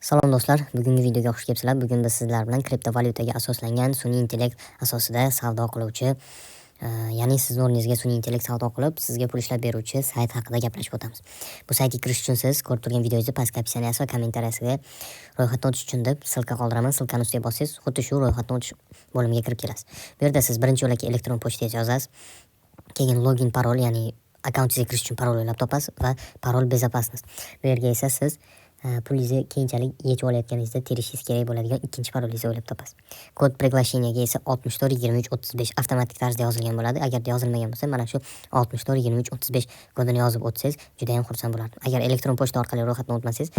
Salom do'stlar, bugungi videoga xush kelibsizlar. Bugun biz sizlar bilan kriptovalyutaga asoslangan sun'iy intellekt asosida savdo qiluvchi, ya'ni sizning o'rningizga sun'iy intellekt savdo qilib, sizga pul ishlab beruvchi sayt haqida gaplashib o'tamiz. Bu saytga kirish uchun siz ko'rib turgan videoyingizni pastki opsiyasi va kommentariyasiga ro'yxatdan o'tish uchun deb silka qoldiraman. Silkani ustiga bossiz, xuddi shu ro'yxatdan o'tish bo'limiga kirib kelasiz. Bu yerda siz birinchi yo'lakka elektron pochtangiz yozasiz. Keyin login parol, ya'ni akkauntingizga kirish uchun parol o'ylab topasiz va parol безопасность. Bu yerga esa siz pulingizni keyinchalik yechib olayotganingizda terishingiz kerak bo'ladigan ikkinchi parolingizni o'ylab topasiz. Kod приглашениyaga esa 64 23 35 avtomatik tarzda yozilgan bo'ladi. Agarda yozilmagan bo'lsa, mana shu 64 23 35 kodini yozib o'tsangiz juda ham xursand bo'lardim. Agar elektron pochta orqali ro'yxatdan o'tmasangiz,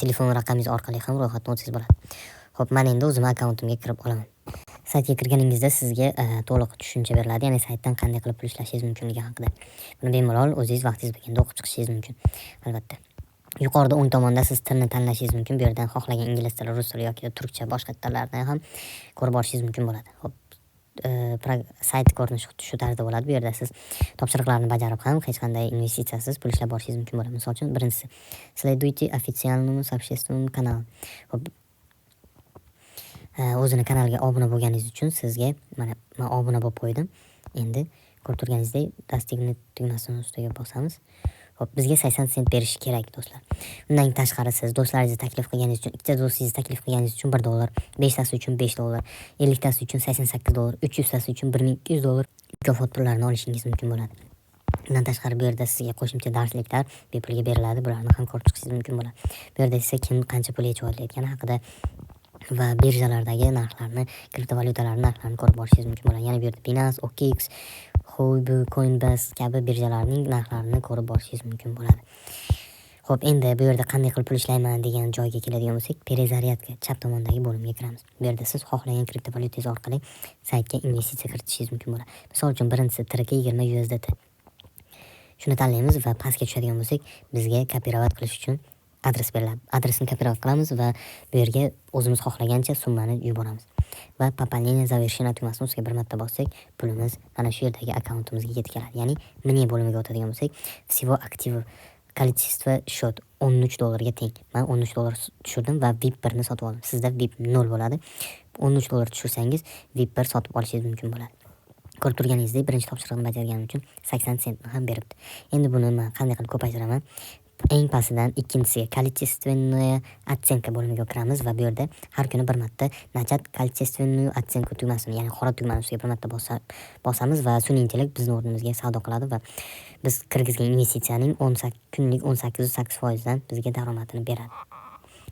telefon raqamingiz orqali ham ro'yxatdan o'tsangiz bo'ladi. Xo'p, men endi o'zim akkauntimga kirib olaman. Saytga kirganingizda sizga to'liq tushuncha beriladi, ya'ni saytdan qanday qilib pul ishlashingiz mumkinligi haqida. Buni bemalol o'zingiz vaqtingiz bo'lganda o'qib chiqishingiz mumkin, albatta. Yuqorida o'ng tomonda siz tilni tanlashingiz mumkin. Bu yerdan xohlagan ingliz tili, rus tili yoki turkcha boshqa tillarni ham ko'rib olishingiz mumkin bo'ladi. Xo'p, sayt ko'rinishi xuddi shu tarzda bo'ladi. Bu yerda siz topshiriqlarni bajarib ham hech qanday investitsiyasiz pul ishlab borishingiz mumkin bo'ladi. Misol uchun, birinchisi, следуйте официальному сообществу канал. Xo'p, o'zini kanaliga obuna bo'lganingiz uchun sizga mana men obuna bo'lib qo'ydim. Endi ko'rib turganingizdek dastigni tugmasini ustiga bosamiz. Xo'p, bizga 80 sent berishi kerak do'stlar. Undan tashqari siz do'stlaringizni taklif qilganingiz uchun, ikkita do'stingizni taklif qilganingiz uchun $1, 5 tasi uchun $5, 50 tasi uchun $88, 300 tasi uchun $1200 mukofot pullarini olishingiz mumkin bo'ladi. Undan tashqari bu yerda sizga qo'shimcha darsliklar bepulga beriladi. Bularni ham ko'rib chiqishingiz mumkin bo'ladi. Bu yerda esa kim qancha pul yechib olayotgani haqida va birjalardagi narxlarni, kriptovalyutalarning narxlarini ko'rib borishingiz mumkin bo'ladi. Ya'ni bu yerda Binance, OKX, Huobi, Coinbase kabi birjalarning narxlarini ko'rib borishingiz mumkin bo'ladi. Xo'p, endi bu yerda qanday qilib pul ishlayman degan joyga keladigan bo'lsak, перезарядка chap tomondagi bo'limga kiramiz. Bu yerda siz xohlagan kriptovalyutangiz orqali saytga investitsiya kiritishingiz mumkin bo'ladi. Misol uchun, birinchisi TRK20 USDT. Shuni tanlaymiz va pastga tushadigan bo'lsak, bizga kopirovat qilish uchun adres beriladi. Adresni kopirovat qilamiz va bu yerga o'zimiz xohlagancha summani yuboramiz. Va пополнение завершено tugmasini ustiga bir marta bossak, pulimiz mana shu yerdagi akkauntimizga yetib keladi. Ya'ni mini bo'limiga o'tadigan bo'lsak, всего активов количество счет $13 ga teng. Men $13 tushirdim va VIP 1 ni sotib oldim. Sizda VIP 0 bo'ladi. $13 tushirsangiz VIP 1 sotib olishingiz mumkin bo'ladi. Ko'rib turganingizdek, birinchi topshiriqni bajarganim uchun 80 sentni ham beribdi. Endi buni men qanday qilib ko'paytiraman? Eng pastidan ikkinchisiga количественная оценка bo'limiga kiramiz va bu yerda har kuni bir marta начать количественную оценку tugmasini, ya'ni qora tugmani ustiga bir marta bosamiz va sun'iy intellekt bizning o'rnimizga savdo qiladi va biz kirgizgan investitsiyaning 18 kunlik 18.8% dan bizga daromadini beradi.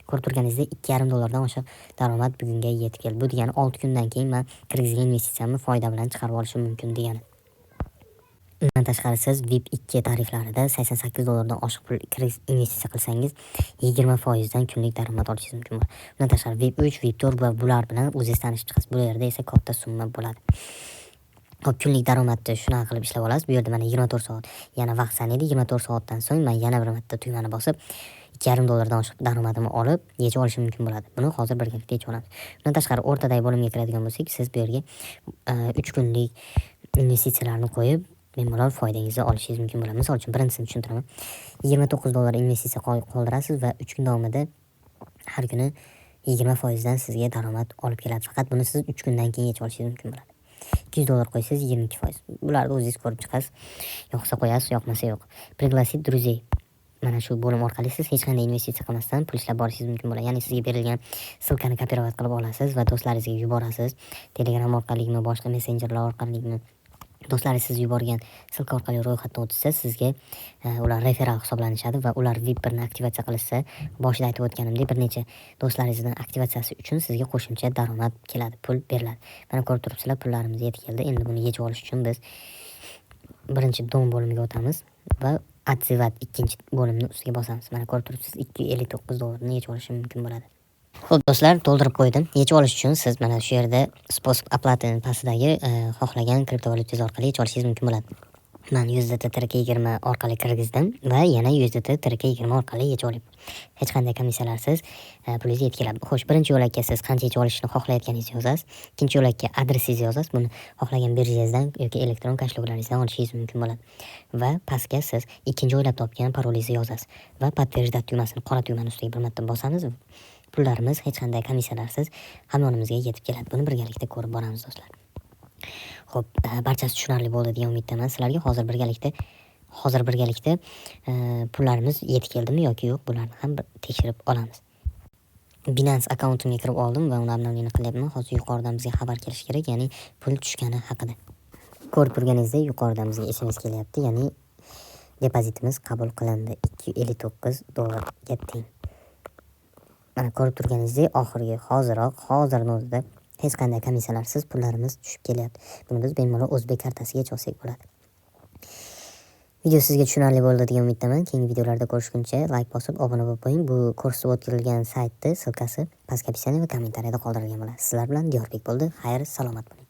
Ko'rib turganingizdek, $2,5 dan oshiq daromad bugunga yetib keldi. Bu degani 6 kundan keyin men kirgizgan investitsiyamni foyda bilan chiqarib olishim mumkin degani. Undan tashqari siz VIP 2 tariflarida $88 dan oshiq pul investitsiya qilsangiz 20% dan kunlik daromad olishingiz mumkin bo'ladi. Undan tashqari VIP 3, VIP 4 va bular bilan o'zingiz tanishib chiqasiz. Bu yerda esa katta summa bo'ladi. Hop, kunlik daromadni shunaqa qilib ishlab olasiz. Bu yerda mana 24 soat yana vaqt sanaydi. 24 soatdan so'ng men yana bir marta tugmani bosib $2,5 dan oshiq daromadimni olib yechib olishim mumkin bo'ladi. Buni hozir birgalikda yechib olamiz. Undan tashqari o'rtadagi bo'limga kiradigan bo'lsak, siz bu yerga 3 kunlik investitsiyalarni qo'yib bemalol foydangizni olishingiz mumkin bo'ladi. Misol uchun, birinchisini tushuntiraman. $29 investitsiya qoldirasiz va 3 kun davomida har kuni 20% dan sizga daromad olib keladi. Faqat buni siz 3 kundan keyin yechib olishingiz mumkin bo'ladi. $200 qo'ysangiz 22%. Bularni o'zingiz ko'rib chiqasiz. Yoqsa qo'yasiz, yoqmasa yo'q. Пригласить друзей. Mana shu bo'lim orqali siz hech qanday investitsiya qilmasdan pul ishlab borishingiz mumkin bo'ladi. Ya'ni sizga berilgan silkani kopirovat qilib olasiz va do'stlaringizga yuborasiz. Telegram orqaligimi, boshqa messenjerlar orqaligimi, do'stlaringiz siz yuborgan silka orqali ro'yxatdan o'tsa, sizga ular referal hisoblanishadi va ular VIP 1 ni aktivatsiya qilsa, boshida aytib o'tganimdek, bir necha do'stlaringizning aktivatsiyasi uchun sizga qo'shimcha daromad keladi, pul beriladi. Mana ko'rib turibsizlar, pullarimiz yetib keldi. Endi buni yechib olish uchun biz birinchi dom bo'limiga o'tamiz va aktivat ikkinchi bo'limni ustiga bosamiz. Mana ko'rib turibsiz, $259 ni yechib olishim mumkin bo'ladi. Xo'p do'stlar, to'ldirib qo'ydim. Yechib olish uchun siz mana shu yerda spособ оплаты pastidagi xohlagan kriptovalyutangiz orqali yechib olishingiz mumkin bo'ladi. Men USDT TRK20 orqali kirgizdim va yana USDT TRK20 orqali yechib olyapman. Hech qanday komissiyalarsiz pulingiz yetib keladi. Xo'sh, birinchi yo'lakka siz qancha yechib olishni xohlayotganingizni yozasiz. Ikkinchi yo'lakka adresingizni yozasiz. Buni xohlagan birjangizdan yoki elektron kashlog'laringizdan olishingiz mumkin bo'ladi. Va pastga siz ikkinchi o'ylab topgan parolingizni yozasiz va подтверждать tugmasini, qora tugmani ustiga bir marta bosamiz pullarimiz hech qanday komissiyalarsiz hamyonimizga yetib keladi. Buni birgalikda ko'rib boramiz do'stlar. Xo'p, barchasi tushunarli bo'ldi degan umiddaman sizlarga. Hozir birgalikda pullarimiz yetib keldimi yoki yo'q, bularni ham bir tekshirib olamiz. Binance akkauntimga kirib oldim va uni обновление qilyapman. Hozir yuqoridan bizga xabar kelishi kerak, ya'ni pul tushgani haqida. Ko'rib turganingizdek, yuqoridan bizga SMS kelyapti, ya'ni depozitimiz qabul qilindi. $259 ga teng. Mana ko'rib turganingizdek, oxirgi hozirning o'zida hech qanday komissiyalarsiz pullarimiz tushib kelyapti. Buni biz bemalol O'zbek kartasiga cho'ksak bo'ladi. Video sizga tushunarli bo'ldi degan umiddaman. Keyingi videolarda ko'rishguncha like bosib, obuna bo'lib qo'ying. Bu ko'rsatib o'tilgan saytning silkasi pastki opsiya va kommentariyada qoldirilgan bo'ladi. Sizlar bilan Diyorbek bo'ldi. Xayr, salomat bo'ling.